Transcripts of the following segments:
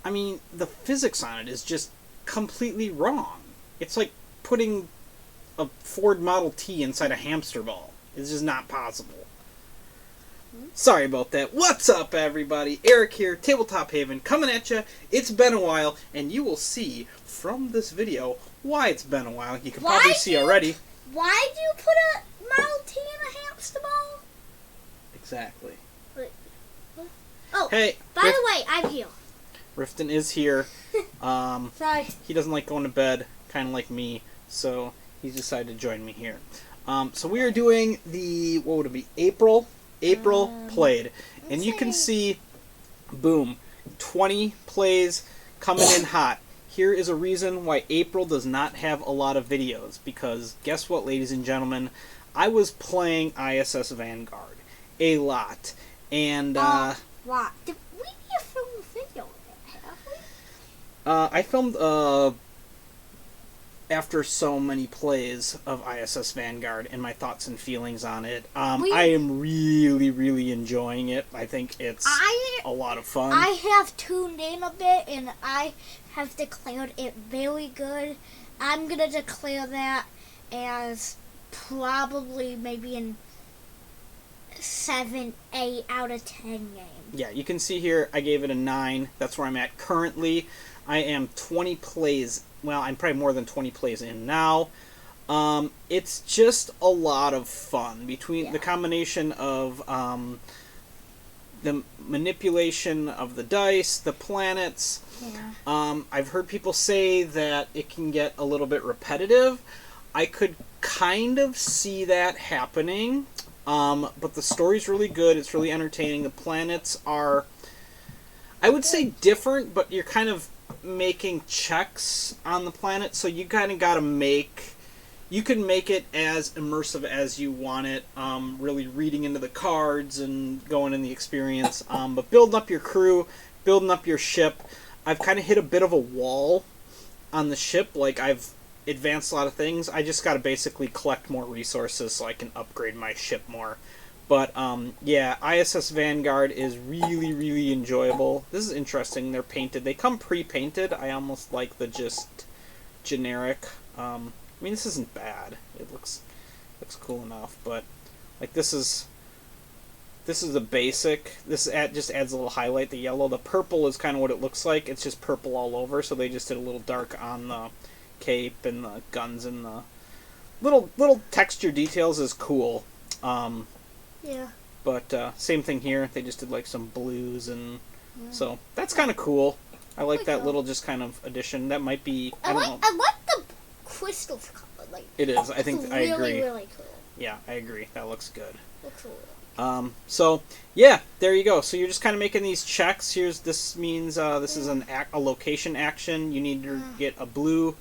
I mean, the physics on it is just completely wrong. It's like putting a Ford Model T inside a hamster ball. It's just not possible. Sorry about that. What's up, everybody? Eric here, Tabletop Haven, coming at you. It's been a while, and you will see from this video why it's been a while. You can probably see already. Why do you put a Model T in a hamster ball? Exactly. Oh, hey, by the way, I'm here. Rifton is here. Sorry. He doesn't like going to bed, kind of like me, so he's decided to join me here. So we are doing the, what would it be, April played. And you can see, boom, 20 plays coming in hot. Here is a reason why April does not have a lot of videos, because guess what, ladies and gentlemen? I was playing ISS Vanguard a lot, and What? Did we need to film a video of it, have we? I filmed after so many plays of ISS Vanguard and my thoughts and feelings on it. I am really enjoying it. I think it's a lot of fun. I have tuned in a bit, and I have declared it very good. I'm going to declare that as probably maybe an 7, 8 out of 10 game. Yeah, you can see here I gave it a 9. That's where I'm at currently. I am 20 plays. Well, I'm probably more than 20 plays in now. It's just a lot of fun between the combination of the manipulation of the dice, the planets. Yeah. I've heard people say that it can get a little bit repetitive. I could kind of see that happening, but the story's really good. It's really entertaining. The planets are, I would say, different, but you're kind of making checks on the planet, so you kind of got to you can make it as immersive as you want it, really reading into the cards and going in the experience, but building up your crew, building up your ship. I've kind of hit a bit of a wall on the ship. Like, I've advanced a lot of things. I just got to basically collect more resources so I can upgrade my ship more. But, yeah, ISS Vanguard is really enjoyable. This is interesting. They're painted. They come pre-painted. I almost like the just generic. I mean, this isn't bad. It looks cool enough. But, like, this is the basic. This just adds a little highlight. The yellow. The purple is kind of what it looks like. It's just purple all over. So they just did a little dark on the cape and the guns and the little texture details is cool. Yeah. But same thing here. They just did like some blues, and so that's kind of cool. I like that little just kind of addition. That might be. I don't know. I like the crystals color. Like, it is. I think I agree. Really cool. Yeah, I agree. That looks good. Looks cool. So yeah, there you go. So you're just kind of making these checks. This means this is a location action. You need to get a blue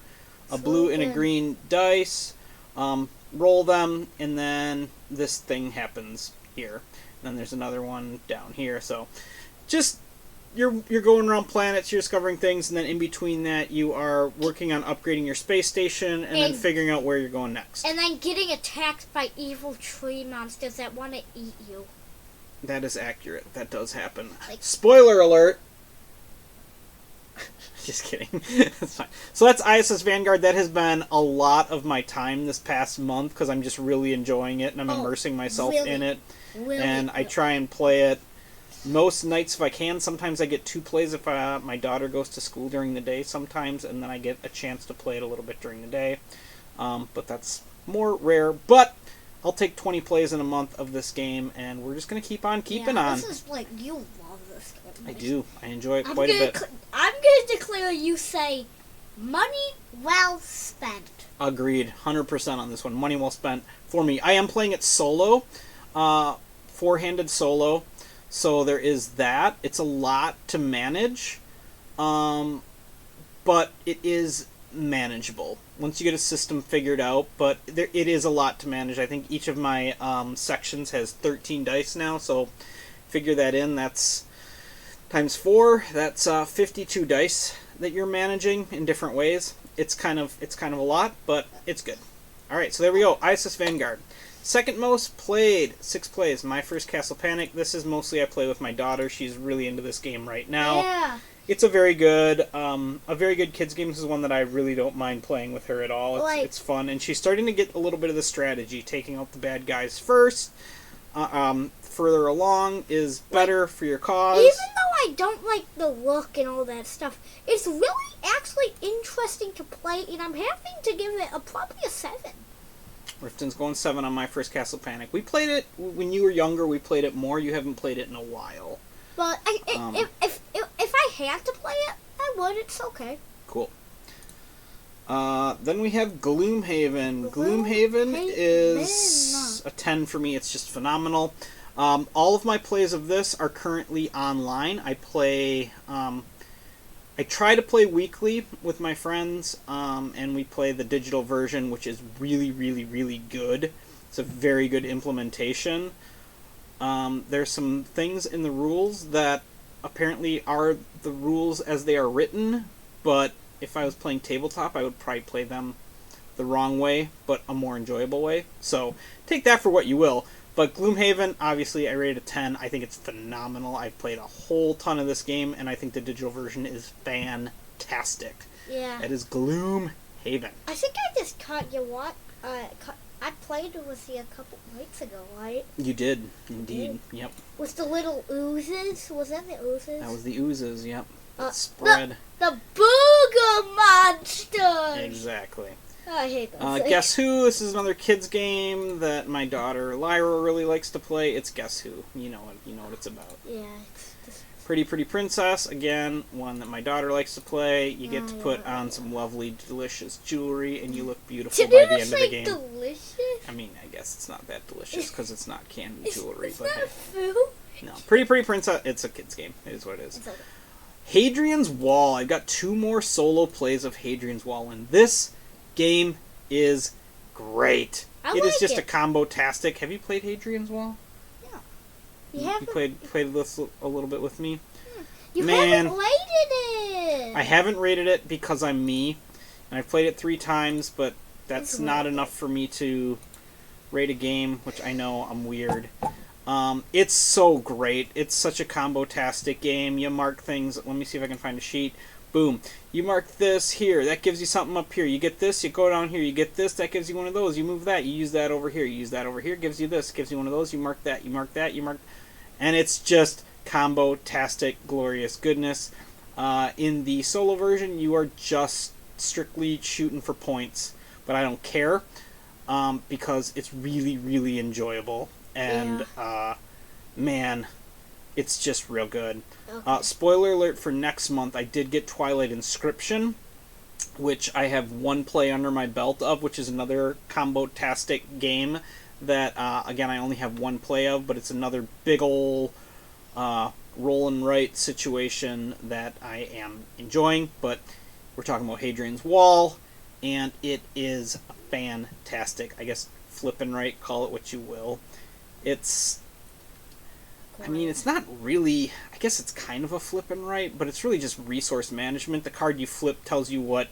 and a green dice. Roll them, and then this thing happens here. And then there's another one down here. So just you're going around planets, you're discovering things, and then in between that you are working on upgrading your space station and then figuring out where you're going next. And then getting attacked by evil tree monsters that want to eat you. That is accurate. That does happen. Spoiler alert! Just kidding. That's fine. So that's ISS Vanguard. That has been a lot of my time this past month because I'm just really enjoying it and I'm immersing myself in it. And I try and play it most nights if I can. Sometimes I get 2 plays if my daughter goes to school during the day sometimes, and then I get a chance to play it a little bit during the day. But that's more rare. But I'll take 20 plays in a month of this game, and we're just going to keep on keeping on. This is like, you love this game. I do. I enjoy it quite a bit. I'm going to declare you say, money well spent. Agreed. 100% on this one. Money well spent for me. I am playing it solo. 4-handed solo. So there is that. It's a lot to manage. But it is manageable once you get a system figured out. But it is a lot to manage. I think each of my sections has 13 dice now. So figure that in. That's times 4. That's 52 dice that you're managing in different ways. It's kind of a lot, but it's good. All right, so there we go. ISS Vanguard. Second most played, 6 plays. My first Castle Panic. This is mostly I play with my daughter. She's really into this game right now. Yeah. It's a very good kids game. This is one that I really don't mind playing with her at all. It's fun, and she's starting to get a little bit of the strategy, taking out the bad guys first. Further along is better for your cause. Even though I don't like the look and all that stuff, it's really actually interesting to play, and I'm having to give it probably a 7. Rifton's going 7 on my first Castle Panic. We played it when you were younger. We played it more. You haven't played it in a while. But if I had to play it, I would. It's okay. Cool. Then we have Gloomhaven. Gloomhaven is a 10 for me. It's just phenomenal. All of my plays of this are currently online. I try to play weekly with my friends, and we play the digital version, which is really, really, really good. It's a very good implementation. There's some things in the rules that apparently are the rules as they are written, but if I was playing tabletop, I would probably play them the wrong way, but a more enjoyable way. So take that for what you will. But Gloomhaven, obviously, I rated a 10. I think it's phenomenal. I've played a whole ton of this game, and I think the digital version is fantastic. Yeah. That is Gloomhaven. I think I just caught you what? I played with you a couple nights ago, right? You did, indeed. Yep. With the little oozes? Was that the oozes? That was the oozes, yep. Spread. The booger monsters! Exactly. I hate those things. Guess Who? This is another kids game that my daughter Lyra really likes to play. It's Guess Who. You know what it's about. Yeah. Pretty Princess, again, one that my daughter likes to play. You get to put on some lovely, delicious jewelry, and you look beautiful by the end of the game. Delicious? I mean, I guess it's not that delicious because it's not candy jewelry. It's but not hey. food. No, Pretty Princess. It's a kids game. It is what it is. It's okay. Hadrian's Wall. I've got 2 more solo plays of Hadrian's Wall, and this game is great. It is just a combo-tastic. Have you played Hadrian's Wall? You played this a little bit with me? You haven't rated it! I haven't rated it because I'm me, and I've played it 3 times, but that's not enough for me to rate a game, which I know I'm weird. It's so great. It's such a combo-tastic game. You mark things. Let me see if I can find a sheet. Boom. You mark this here. That gives you something up here. You get this. You go down here. You get this. That gives you one of those. You move that. You use that over here. You use that over here. Gives you this. Gives you one of those. You mark that. You mark that. You mark... And it's just combo-tastic, glorious goodness. In the solo version, you are just strictly shooting for points. But I don't care because it's really, really enjoyable. And, man, it's just real good. Okay. Spoiler alert for next month, I did get Twilight Inscription, which I have 1 play under my belt of, which is another combo-tastic game that, again, I only have 1 play of, but it's another big ol' roll and write situation that I am enjoying. But we're talking about Hadrian's Wall, and it is fantastic. I guess flip and write, call it what you will. It's not really... I guess it's kind of a flip and write, but it's really just resource management. The card you flip tells you what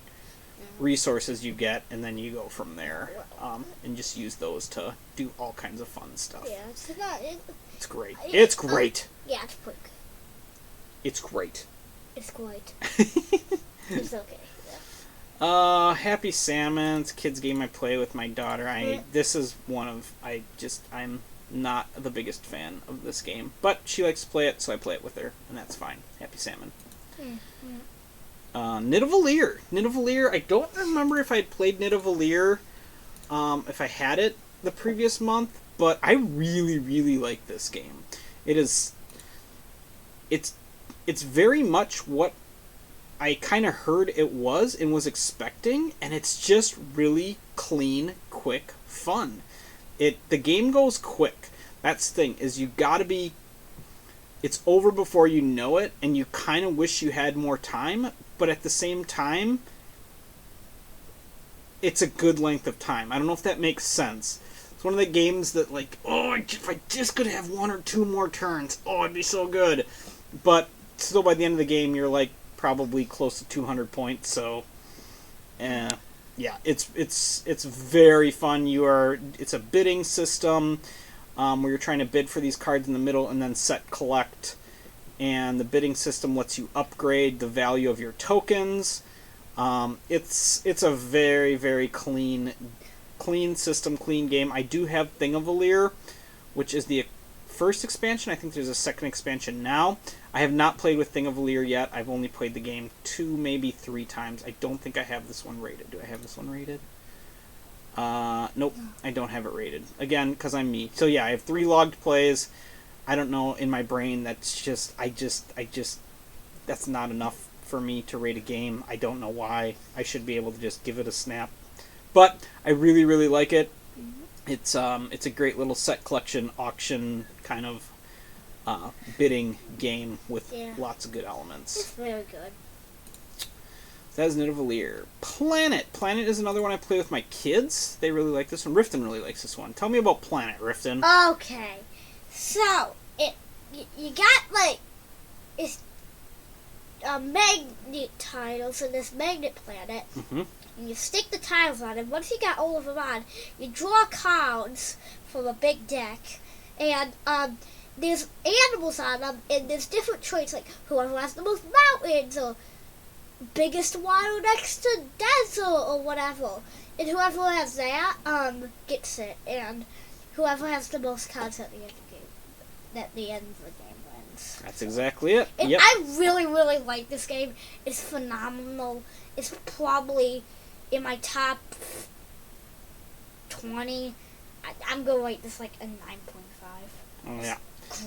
resources you get, and then you go from there. And just use those to do all kinds of fun stuff. Yeah, it's great. It's great. Yeah, it's pretty good. It's great. It's great. It's okay. Happy Salmon. It's a kid's game I play with my daughter. This is one of... I'm not the biggest fan of this game, but she likes to play it, so I play it with her, and that's fine. Happy Salmon. Nidavellir. I don't remember if I played Nidavellir, if I had it the previous month, but I really, really like this game. It's very much what I kind of heard it was and was expecting, and it's just really clean, quick fun. The game goes quick. That's the thing, is you gotta be... It's over before you know it, and you kind of wish you had more time, but at the same time, it's a good length of time. I don't know if that makes sense. It's one of the games that, like, if I just could have 1 or 2 more turns, it'd be so good. But still, by the end of the game, you're, like, probably close to 200 points, so... yeah, it's very fun. It's a bidding system where you're trying to bid for these cards in the middle and then set collect, and the bidding system lets you upgrade the value of your tokens. It's a very, very clean system, clean game. I do have Thingavalier, which is the first expansion. I think there's a second expansion now. I have not played with Thingavalier yet. I've only played the game 2, maybe 3 times. I don't think I have this one rated. Do I have this one rated? Nope, I don't have it rated. Again, because I'm me. So yeah, I have 3 logged plays. I don't know, in my brain, that's just, that's not enough for me to rate a game. I don't know why. I should be able to just give it a snap. But I really, really like it. It's a great little set collection auction kind of bidding game with lots of good elements. It's very good. That is Nidavellir. Planet. Planet is another one I play with my kids. They really like this one. Rifton really likes this one. Tell me about Planet, Rifton. Okay. So, you got, like, it's magnet tiles in this magnet planet. Mm-hmm. And you stick the tiles on, and once you got all of them on, you draw cards from a big deck, and there's animals on them, and there's different traits, like whoever has the most mountains, or biggest water next to desert, or whatever. And whoever has that, gets it, and whoever has the most cards at the end of the game, at the end of the game wins. That's exactly it. And yep. I really, really like this game. It's phenomenal. It's probably in my top 20. I'm going to rate this like a 9.5. Oh, yeah.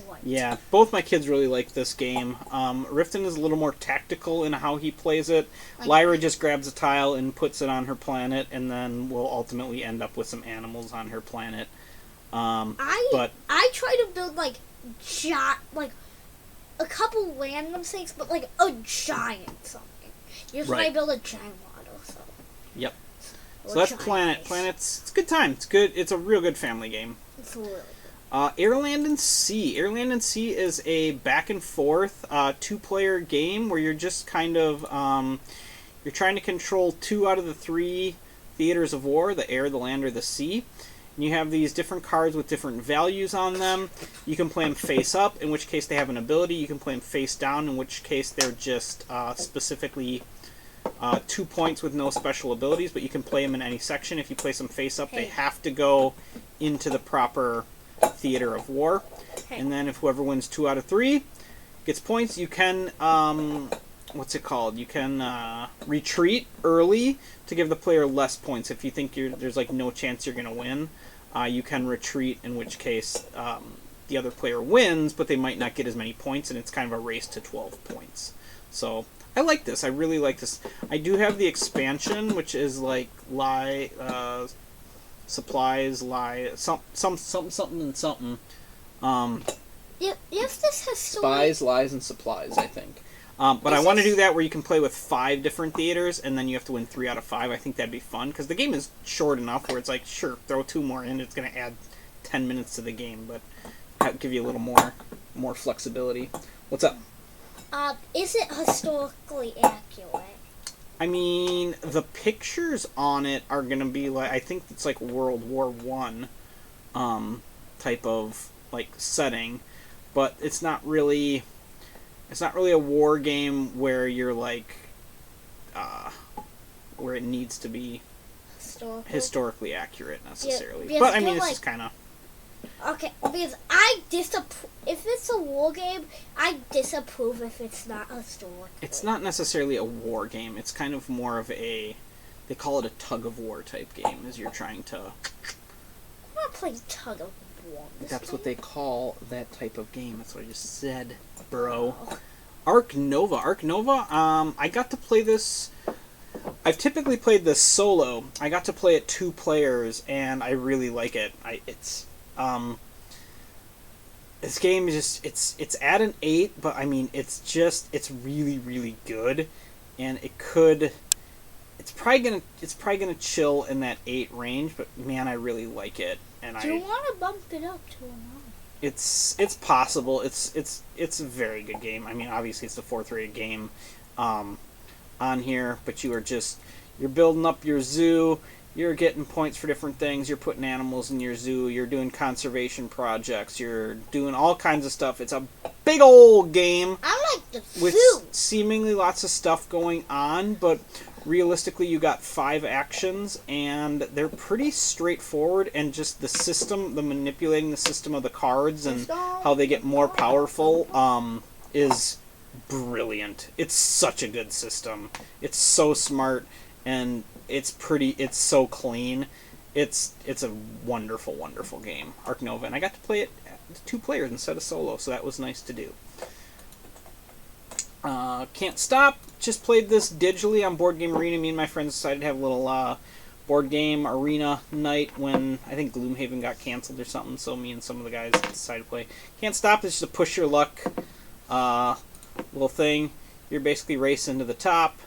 Great. Yeah, both my kids really like this game. Rifton is a little more tactical in how he plays it. Lyra just grabs a tile and puts it on her planet, and then will ultimately end up with some animals on her planet. I try to build like a couple random things, but like a giant something. Usually I build a giant model. So. Yep. So that's Planet. Base. It's a good time. It's good. It's a real good family game. It's really good. Airland and Sea. Airland and Sea is a back and forth 2-player game where you're just kind of you're trying to control 2 out of the 3 theaters of war: the air, the land, or the sea. And you have these different cards with different values on them. You can play them face up, in which case they have an ability. You can play them face down, in which case they're just specifically 2 points with no special abilities. But you can play them in any section. If you place them face up, they have to go into the proper theater of war. And then if whoever wins 2 out of 3 gets points, you can what's it called? You can retreat early to give the player less points. If you think there's like no chance you're gonna win, you can retreat, in which case the other player wins, but they might not get as many points, and it's kind of a race to 12 points. So I like this. I really like this. I do have the expansion, which is like supplies, something and something. If this has Spies, lies, and supplies, I think. But I want to do that where you can play with 5 different theaters, and then you have to win 3 out of 5. I think that'd be fun, because the game is short enough where it's like, sure, throw 2 more in, it's going to add 10 minutes to the game, but that'll give you a little more flexibility. What's up? Is it historically accurate? I mean, the pictures on it are going to be like, I think it's like World War I type of like setting, but it's not really a war game where you're like where it needs to be historically accurate necessarily. Yeah, but I mean, it's just kind of okay, because if it's a war game, I disapprove if it's not historical. It's not necessarily a war game. It's kind of more of they call it a tug of war type game, as you're trying to. I'm not playing tug of war. That's what they call that type of game. That's what I just said, bro. Oh. Ark Nova. I got to play this. I've typically played this solo. I got to play it 2 players, and I really like it. This game is just it's at an 8, but I mean it's really, really good, and it's probably gonna chill in that 8 range, but man, I really like it. And do you want to bump it up to a 9? It's possible. It's a very good game. I mean, obviously it's the 4th rated game on here, but you're building up your zoo. You're getting points for different things. You're putting animals in your zoo. You're doing conservation projects. You're doing all kinds of stuff. It's a big old game I like the with food. seemingly lots of stuff going on, but realistically you got 5 actions, and they're pretty straightforward, and just the system, the manipulating the system of the cards and how they get more powerful is brilliant. It's such a good system. It's so smart, and it's so clean. It's a wonderful, wonderful game, Ark Nova, and I got to play it 2 players instead of solo, so that was nice to do. Can't Stop. Just played this digitally on Board Game Arena. Me and my friends decided to have a little board game arena night when I think Gloomhaven got canceled or something, so me and some of the guys decided to play. Can't Stop is just a push your luck little thing. You're basically racing to the top.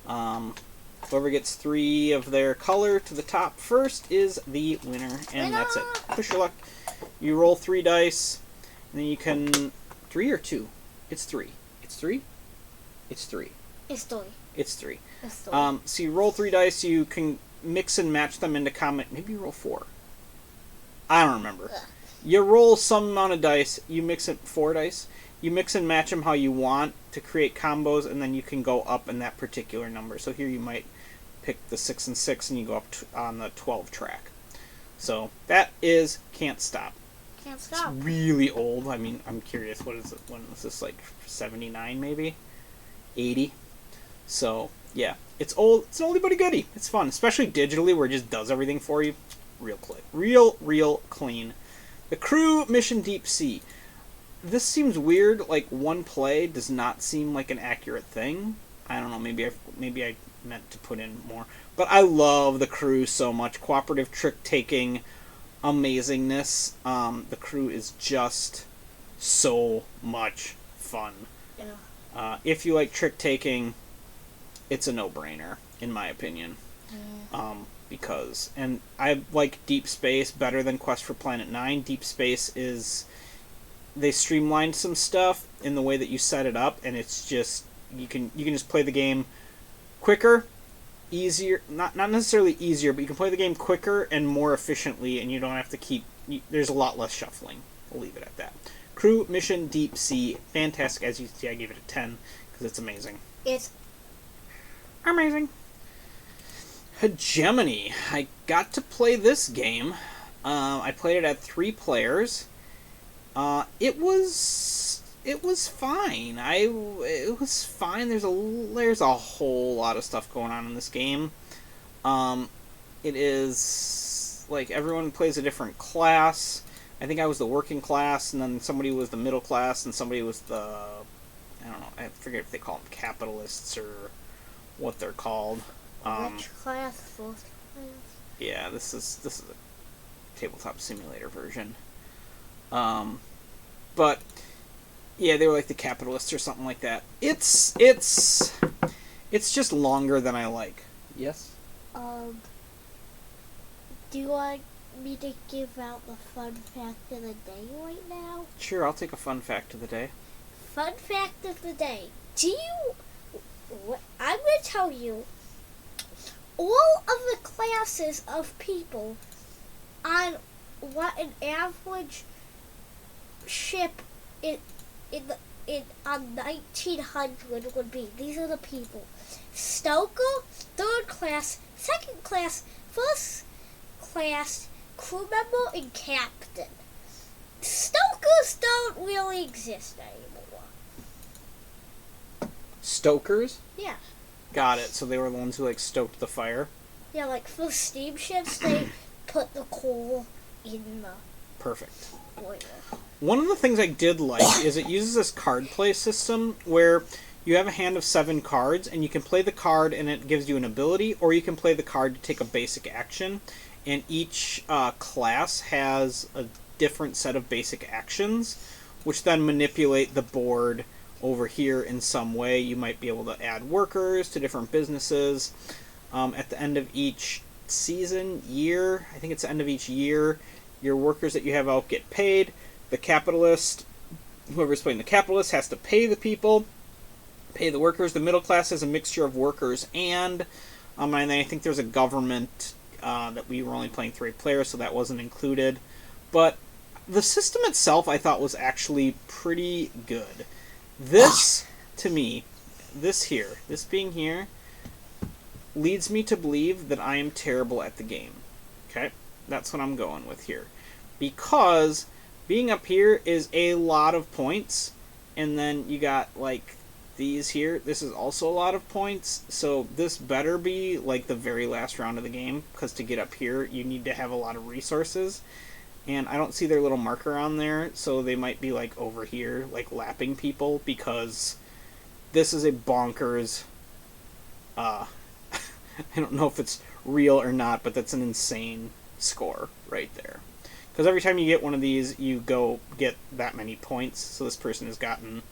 Whoever gets 3 of their color to the top first is the winner, and that's it. Push your luck. You roll 3 dice, and then you can... 3 or 2? It's 3. It's 3? It's 3. It's 3. It's 3. It's 3. So you roll 3 dice, you can mix and match them into maybe you roll 4. I don't remember. Ugh. You roll some amount of dice, you mix it 4 dice, you mix and match them how you want to create combos, and then you can go up in that particular number. So here you might pick the 6 and 6, and you go up on the 12 track. So that is Can't Stop. Can't Stop. It's really old. I mean, I'm curious, what is it? When was this, like 79 maybe? 80? So, yeah. It's old. It's an oldie but a goodie. It's fun, especially digitally where it just does everything for you. Real clean. The Crew Mission Deep Sea. This seems weird. Like, one play does not seem like an accurate thing. I don't know. Maybe I meant to put in more. But I love the Crew so much. Cooperative trick-taking amazingness. The Crew is just so much fun. Yeah. If you like trick-taking, it's a no-brainer, in my opinion. Because, and I like Deep Space better than Quest for Planet 9. Deep Space is, they streamlined some stuff in the way that you set it up, and it's just, you can just play the game quicker, easier, not necessarily easier, but you can play the game quicker and more efficiently, and you don't have to there's a lot less shuffling. We'll leave it at that. Crew Mission Deep Sea, fantastic. As you can see, I gave it a 10 because it's amazing. It's amazing. Hegemony. I got to play this game. I played it at 3 players. It was fine. It was fine. There's a whole lot of stuff going on in this game. It is like everyone plays a different class. I think I was the working class, and then somebody was the middle class, and somebody was the, I don't know, I forget if they call them capitalists or what they're called. rich class, fourth class. Yeah, this is a tabletop simulator version. But yeah, they were like the capitalists or something like that. It's just longer than I like. Yes? Do you want me to give out the fun fact of the day right now? Sure, I'll take a fun fact of the day. Fun fact of the day. I'm going to tell you, all of the classes of people on what an average ship on 1900 would be. These are the people: stoker, third class, second class, first class, crew member, and captain. Stokers don't really exist anymore. Stokers? Yeah. Got it. So they were the ones who like stoked the fire? Yeah, like for steamships, they put the coal in the Perfect. boiler. One of the things I did like is it uses this card play system where you have a hand of 7 cards, and you can play the card and it gives you an ability, or you can play the card to take a basic action. And each class has a different set of basic actions, which then manipulate the board over here in some way. You might be able to add workers to different businesses. At the end of each year, I think it's the end of each year, your workers that you have out get paid. The capitalist, whoever's playing the capitalist, has to pay the people, pay the workers. The middle class is a mixture of workers and I think there's a government that we were only playing 3 players, so that wasn't included. But the system itself I thought was actually pretty good. This, to me, this being here, leads me to believe that I am terrible at the game. Okay? That's what I'm going with here. Because being up here is a lot of points, and then you got, like, these here. This is also a lot of points, so this better be, like, the very last round of the game, because to get up here, you need to have a lot of resources. And I don't see their little marker on there, so they might be, like, over here, like, lapping people, because this is a bonkers, I don't know if it's real or not, but that's an insane score right there. Because every time you get one of these, you go get that many points. So this person has gotten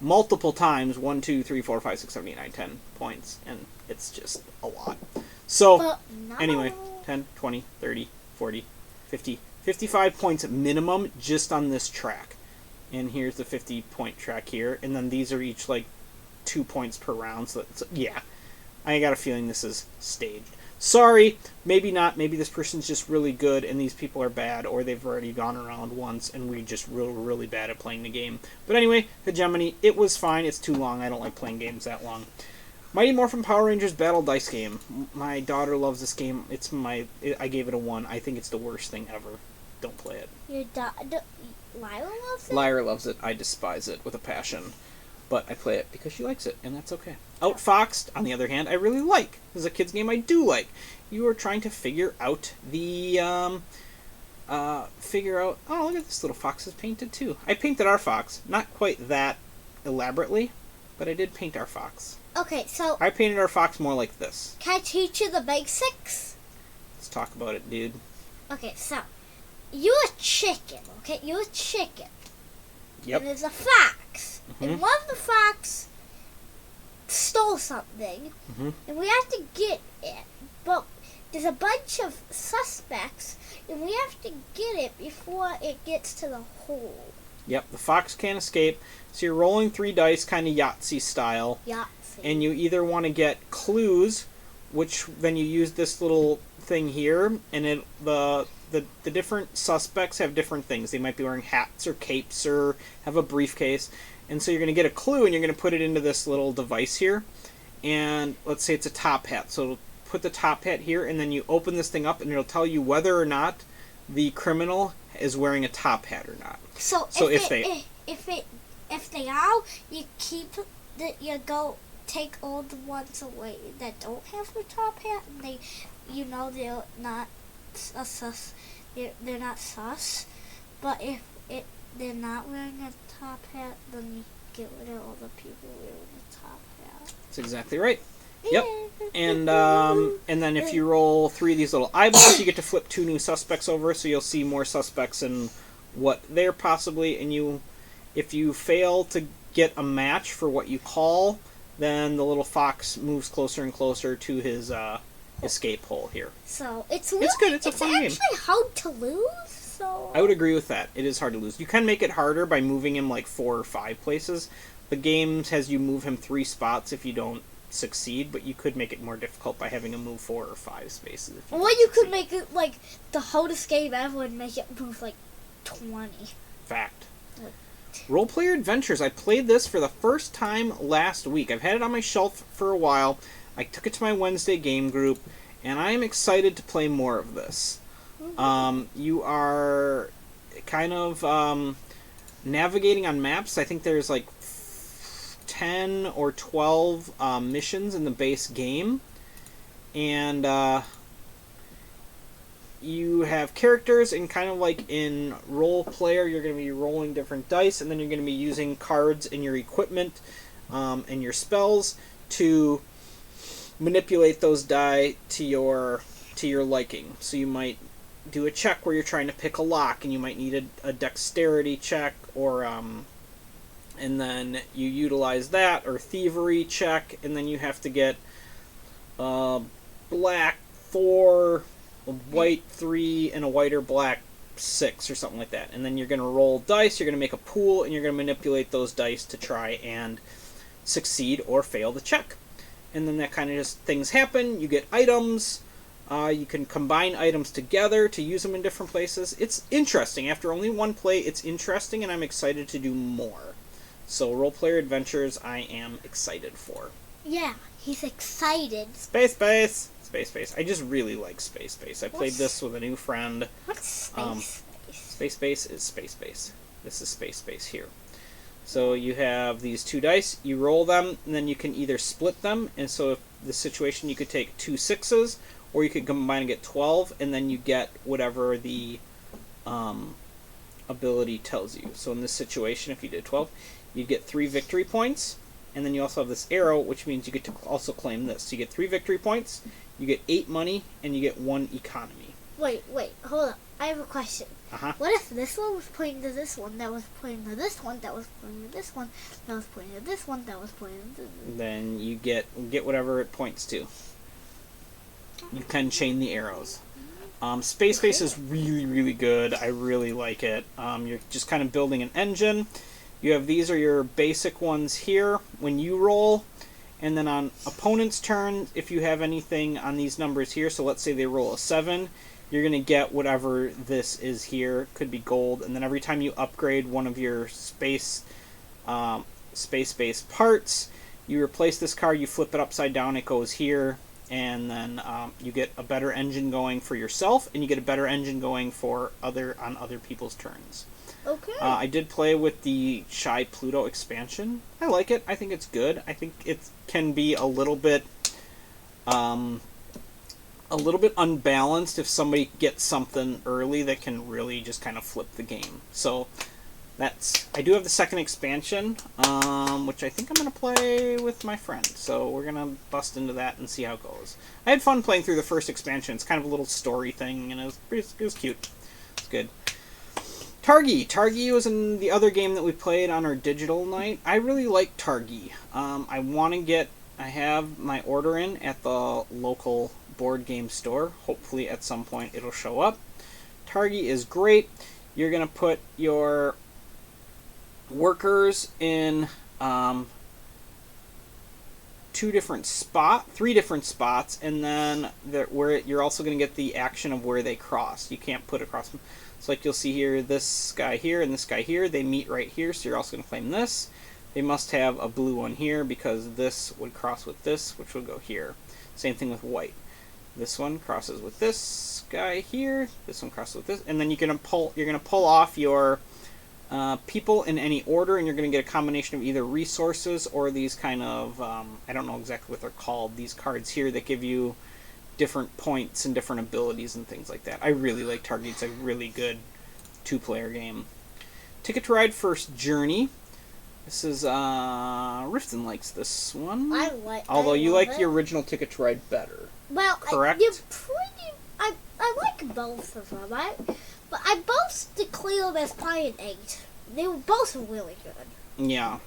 multiple times 1, 2, 3, 4, 5, 6, 7, 8, 9, 10 points. And it's just a lot. So, anyway, 10, 20, 30, 40, 50, 55 points minimum just on this track. And here's the 50-point track here. And then these are each, like, 2 points per round. So, yeah. I got a feeling this is staged. Sorry, maybe not. Maybe this person's just really good and these people are bad, or they've already gone around once and we're just really bad at playing the game. But anyway, Hegemony, it was fine. It's too long. I don't like playing games that long. Mighty Morphin Power Rangers Battle Dice game. My daughter loves this game. I gave it a 1. I think it's the worst thing ever. Don't play it. Lyra loves it? Lyra loves it. I despise it with a passion. But I play it because she likes it, and that's okay. Outfoxed, on the other hand, I really like. This is a kid's game I do like. You are trying to figure out the, oh, look at this little fox is painted too. I painted our fox. Not quite that elaborately, but I did paint our fox. Okay, so... I painted our fox more like this. Can I teach you the basics? Let's talk about it, dude. Okay, so, you're a chicken, okay? You're a chicken. Yep. And there's a fox. Mm-hmm. And one of the fox stole something, and we have to get it. But there's a bunch of suspects, and we have to get it before it gets to the hole. Yep, the fox can't escape. So you're rolling 3 dice, kind of Yahtzee style. Yahtzee. And you either want to get clues, which then you use this little thing here, and the different suspects have different things. They might be wearing hats or capes or have a briefcase. And so you're going to get a clue, and you're going to put it into this little device here. And let's say it's a top hat. So put the top hat here, and then you open this thing up, and it'll tell you whether or not the criminal is wearing a top hat or not. So if they are, you go take all the ones away that don't have the top hat, and they're not a sus. They're not sus. But if they're not wearing a top hat, then you get rid of all the people wearing a top hat. That's exactly right. Yep. And then if you roll 3 of these little eyeballs, you get to flip 2 new suspects over, so you'll see more suspects and what they're possibly. And if you fail to get a match for what you call, then the little fox moves closer and closer to his escape hole here. So it's good. It's a fun game. It's actually hard to lose. So I would agree with that. It is hard to lose. You can make it harder by moving him like 4 or 5 places. The game has you move him 3 spots if you don't succeed, but you could make it more difficult by having him move 4 or 5 spaces. Or you could make it like the hardest game ever and make it move like 20. Fact. Role Player Adventures. I played this for the first time last week. I've had it on my shelf for a while. I took it to my Wednesday game group, and I am excited to play more of this. You are kind of navigating on maps. I think there's like 10 or 12 missions in the base game. And you have characters, and kind of like in Role Player, you're going to be rolling different dice, and then you're going to be using cards in your equipment and your spells to manipulate those die to your liking. So you might do a check where you're trying to pick a lock, and you might need a dexterity check, or and then you utilize that, or thievery check, and then you have to get black 4, a white 3, and a white or black 6, or something like that. And then you're going to roll dice, you're going to make a pool, and you're going to manipulate those dice to try and succeed or fail the check. And then that kind of just things happen. You get items. You can combine items together to use them in different places. It's interesting. After only one play, it's interesting, and I'm excited to do more. So, Role Player Adventures, I am excited for. Yeah, he's excited. Space Base! Space Base. I just really like Space Base. I played this with a new friend. What's Space Base? Space Base is Space Base. This is Space Base here. So you have these 2 dice, you roll them, and then you can either split them, and so if the situation you could take 2 6s, or you could combine and get 12, and then you get whatever the ability tells you. So in this situation, if you did 12, you'd get 3 victory points, and then you also have this arrow, which means you get to also claim this. So you get 3 victory points, you get 8 money, and you get 1 economy. Wait, hold up. I have a question. What if this one was pointing to this one, that was pointing to this one, that was pointing to this one, that was pointing to this one, that was pointing to this one? Then you get whatever it points to. You can chain the arrows. Space Base is really, really good. I really like it. You're just kind of building an engine. You have these are your basic ones here when you roll. And then on opponent's turn, if you have anything on these numbers here, so let's say they roll a 7, you're going to get whatever this is here. Could be gold. And then every time you upgrade one of your space base parts, you replace this card, you flip it upside down, it goes here. And then you get a better engine going for yourself, and you get a better engine going for on other people's turns. Okay. I did play with the Shy Pluto expansion. I like it. I think it's good. I think it can be a little bit unbalanced if somebody gets something early that can really just kind of flip the game. So I do have the second expansion, which I think I'm going to play with my friend. So we're going to bust into that and see how it goes. I had fun playing through the first expansion. It's kind of a little story thing, and it was cute. It's good. Targi. Targi was in the other game that we played on our digital night. I really like Targi. I have my order in at the local board game store. Hopefully at some point it'll show up. Targi is great. You're going to put your workers in 3 different spots, and then where you're also going to get the action of where they cross. You can't put across them. So like you'll see here, this guy here and this guy here, they meet right here, so you're also going to claim this. They must have a blue one here because this would cross with this, which would go here. Same thing with white. This one crosses with this guy here, this one crosses with this, and then you're going to pull off your people in any order, and you're going to get a combination of either resources or these kind of, I don't know exactly what they're called, these cards here that give you different points and different abilities and things like that. I really like Target. It's a really good 2-player game. Ticket to Ride First Journey. This is, Rifton likes this one. Although you like the original Ticket to Ride better. Well, correct? I like both of them. But I both declare them as probably an 8. They were both really good. Yeah.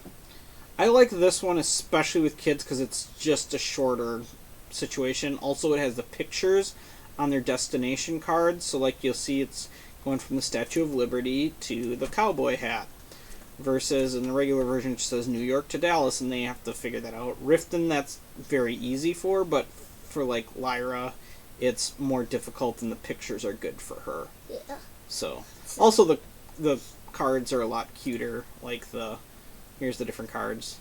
I like this one especially with kids because it's just a shorter situation. Also, it has the pictures on their destination cards. So like you'll see it's going from the Statue of Liberty to the cowboy hat. Versus in the regular version it just says New York to Dallas, and they have to figure that out. Rifton, that's very easy for, but for like Lyra, it's more difficult, and the pictures are good for her. Yeah. So also the cards are a lot cuter. Like here's the different cards.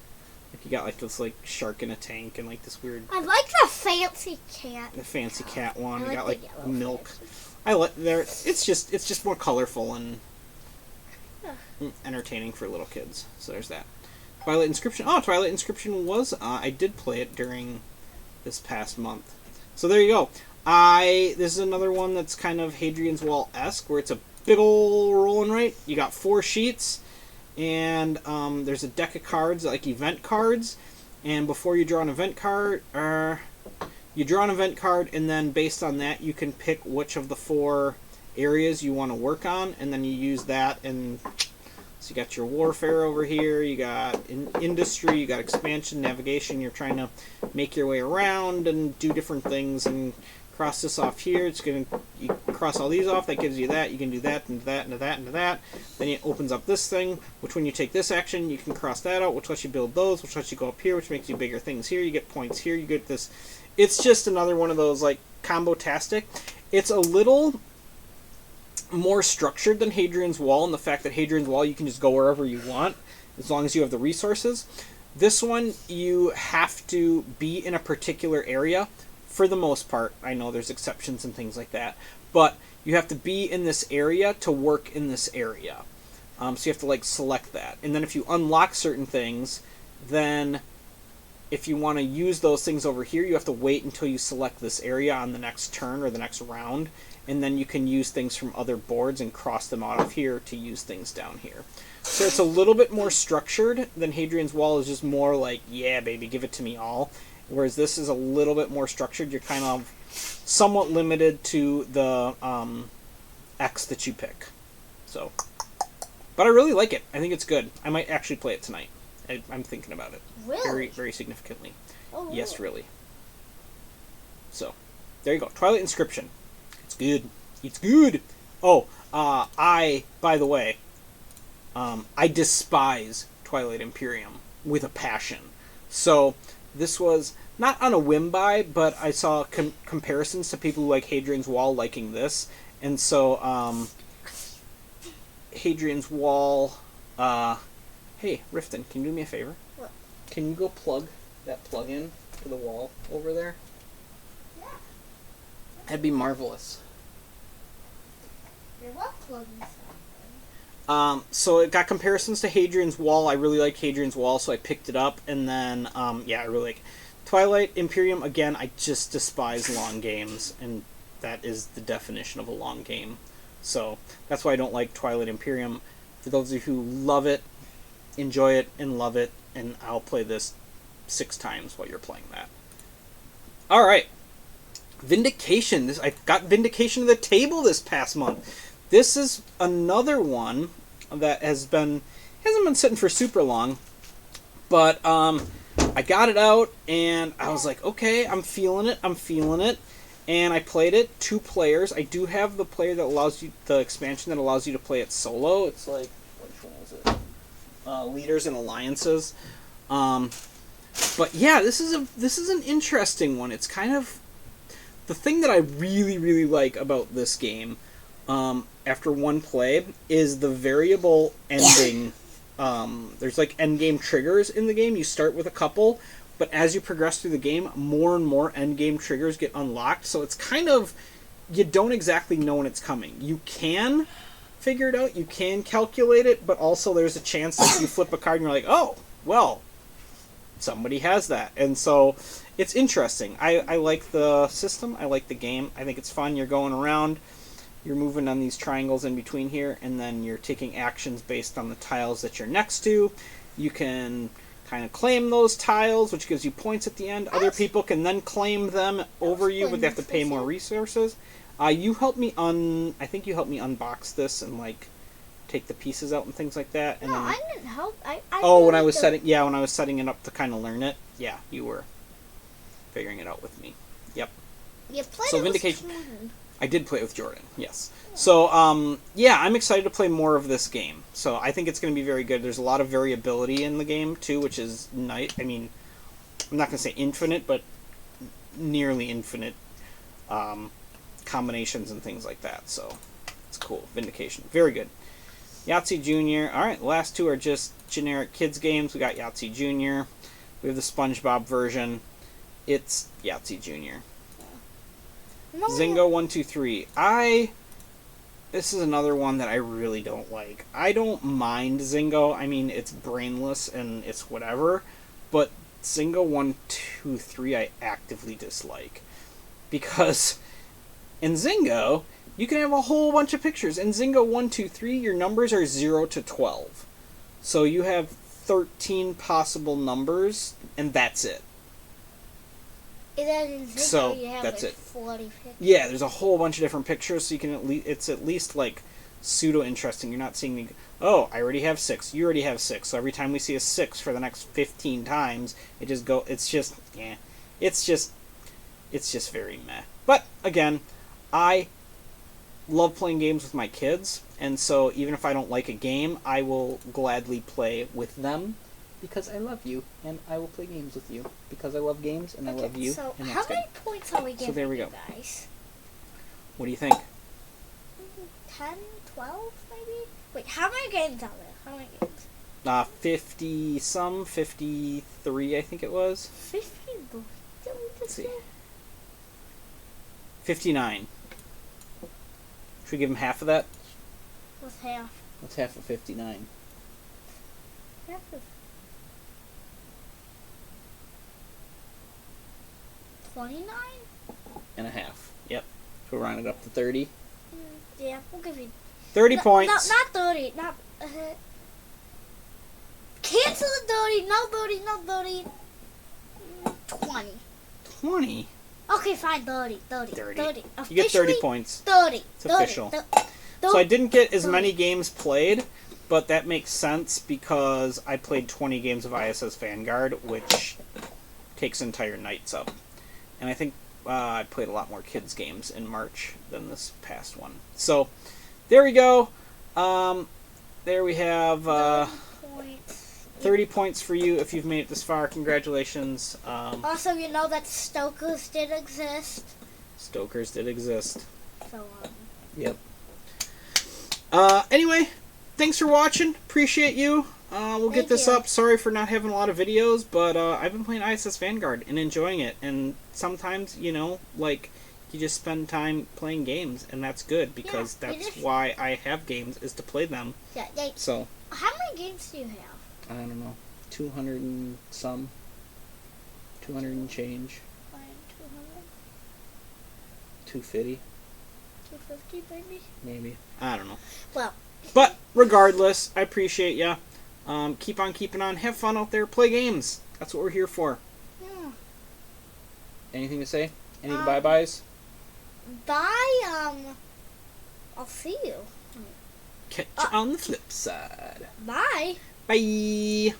Like you got like this like shark in a tank and like this weird. I like the fancy cat. The fancy cat one. I You got like the milk. fancy. I like there. It's just more colorful and entertaining for little kids. So there's that. Twilight Inscription. Oh, Twilight Inscription was I did play it during this past month. So there you go. This is another one that's kind of Hadrian's Wall-esque, where it's a big ol' roll and write. You got 4 sheets, and there's a deck of cards, like event cards, and before you draw an event card, you draw an event card, and then based on that, you can pick which of the 4 areas you want to work on, and then you use that, and so you got your warfare over here, you got industry, you got expansion, navigation, you're trying to make your way around and do different things, and cross this off here, you cross all these off, that gives you that, you can do that, and that, and that, and that, then it opens up this thing, which when you take this action, you can cross that out, which lets you build those, which lets you go up here, which makes you bigger things here, you get points here, you get this. It's just another one of those, like, combo-tastic. It's a little more structured than Hadrian's Wall, in the fact that Hadrian's Wall you can just go wherever you want as long as you have the resources. This one, you have to be in a particular area for the most part. I know there's exceptions and things like that, but you have to be in this area to work in this area. So you have to like select that. And then if you unlock certain things, then if you want to use those things over here, you have to wait until you select this area on the next turn or the next round. And then you can use things from other boards and cross them out of here to use things down here. So it's a little bit more structured than Hadrian's Wall is just more like, yeah, baby, give it to me all. Whereas this is a little bit more structured. You're kind of somewhat limited to the X that you pick. So, but I really like it. I think it's good. I might actually play it tonight. I'm thinking about it. Really? Very, very significantly. Oh, really? Yes, really. So, there you go. Twilight Inscription. It's good. It's good. Oh, by the way, I despise Twilight Imperium with a passion. So, this was not on a whim buy, but I saw comparisons to people who like Hadrian's Wall liking this. And so, Hadrian's Wall, hey, Rifton, can you do me a favor? What? Can you go plug that plug in to the wall over there? Yeah. That'd be marvelous. You're what plugging something? So it got comparisons to Hadrian's Wall. I really like Hadrian's Wall, so I picked it up. And then, yeah, I really like Twilight Imperium. Again, I just despise long games, and that is the definition of a long game. So that's why I don't like Twilight Imperium. For those of you who love it, enjoy it, and love it, and I'll play this 6 times while you're playing that. Alright. Vindication. I got Vindication to the table this past month. This is another one that hasn't been sitting for super long, but I got it out and I was like, okay, I'm feeling it, and I played it 2 players. I do have the player that allows you, the expansion that allows you to play it solo. It's like, which one is it? Leaders and Alliances. But yeah, this is an interesting one. It's kind of the thing that I really, really like about this game. After one play, is the variable ending. There's like endgame triggers in the game. You start with a couple, but as you progress through the game, more and more endgame triggers get unlocked. So it's kind of, you don't exactly know when it's coming. You can figure it out, you can calculate it, but also there's a chance that you flip a card and you're like, oh, well, somebody has that. And so it's interesting. I like the system. I like the game. I think it's fun. You're going around. You're moving on these triangles in between here, and then you're taking actions based on the tiles that you're next to. You can kind of claim those tiles, which gives you points at the end. Other people can then claim them over you, but they have to pay more resources. You helped me I think you helped me unbox this and like take the pieces out and things like that. And No, then, I didn't help. I when I was setting it up to kind of learn it. Yeah, you were figuring it out with me. Yep. You played So it Vindication. with Jordan. I did play it with Jordan, yes. So, yeah, I'm excited to play more of this game. So I think it's going to be very good. There's a lot of variability in the game, too, which is nice. I mean, I'm not going to say infinite, but nearly infinite combinations and things like that. So it's cool. Vindication. Very good. Yahtzee Jr. Alright, the last 2 are just generic kids games. We got Yahtzee Jr. We have the SpongeBob version. It's Yahtzee Jr. No, Zynga 123. This is another one that I really don't like. I don't mind Zynga. I mean, it's brainless and it's whatever. But Zynga 123 I actively dislike. Because in Zynga, you can have a whole bunch of pictures. In Zynga 123, your numbers are 0 to 12. So you have 13 possible numbers, and that's it. And then in Zynga, So, you have that's like it. 40 pictures. Yeah, there's a whole bunch of different pictures, so you can it's at least like pseudo interesting. You're not seeing oh, I already have 6. You already have 6. So every time we see a 6 for the next 15 times, it's just very meh. But again, I love playing games with my kids, and so even if I don't like a game, I will gladly play with them because I love you, and I will play games with you because I love games and I love you. So and how that's many good. points are we giving there we you go. guys? What do you think? 10, 12 maybe? Wait, how many games are there? How many games? 50 some, 53 I think it was. 50? Let's see. 59. Should we give him half of that? What's half? What's half of 59? Half of 29? And a half. Yep. So we'll round it up to 30. Yeah, we'll give you 30 points. No, not 30. Not. Cancel the 30. No 30. No 30. 20. 20? Okay, fine. 30. 30. 30. 30. You get 30 points. 30. It's 30. official. So I didn't get as many games played, but that makes sense because I played 20 games of ISS Vanguard, which takes entire nights up. And I think I played a lot more kids games in March than this past one. So there we go. There we have 30 points for you if you've made it this far. Congratulations. Also, you know that Stokers did exist. Stokers did exist. So, Yep. Anyway, thanks for watching. Appreciate you. We'll get this up. Sorry for not having a lot of videos, but I've been playing ISS Vanguard and enjoying it. And sometimes, you know, like, you just spend time playing games, and that's good because that's why I have games, is to play them. Yeah. So. How many games do you have? I don't know. 200 and some. 200 and change. 200? 250. 250 maybe? Maybe. I don't know. Well. But regardless, I appreciate ya. Keep on keeping on. Have fun out there. Play games. That's what we're here for. Yeah. Anything to say? Any bye-byes? Bye, I'll see you. Catch you on the flip side. Bye. Bye.